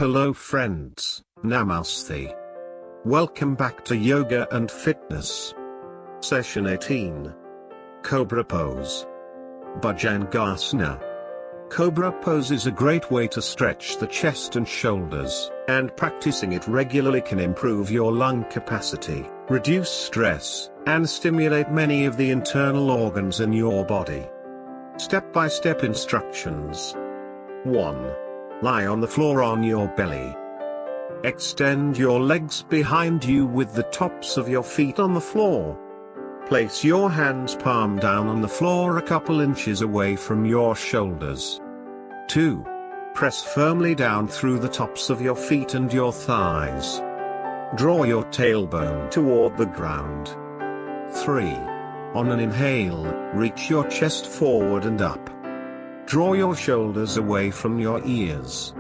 Hello friends, Namaste. Welcome back to Yoga and Fitness. Session 18. Cobra Pose. Bhujangasana. Cobra pose is a great way to stretch the chest and shoulders, and practicing it regularly can improve your lung capacity, reduce stress, and stimulate many of the internal organs in your body. Step-by-step instructions. 1. Lie on the floor on your belly. Extend your legs behind you with the tops of your feet on the floor. Place your hands palm down on the floor a couple inches away from your shoulders. 2. Press firmly down through the tops of your feet and your thighs. Draw your tailbone toward the ground. 3. On an inhale, reach your chest forward and up. Draw your shoulders away from your ears.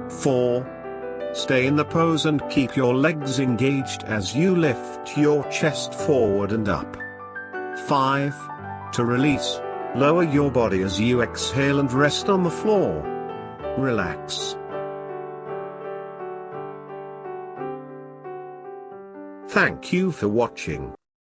4. Stay in the pose and keep your legs engaged as you lift your chest forward and up. 5. To release, lower your body as you exhale and rest on the floor. Relax. Thank you for watching.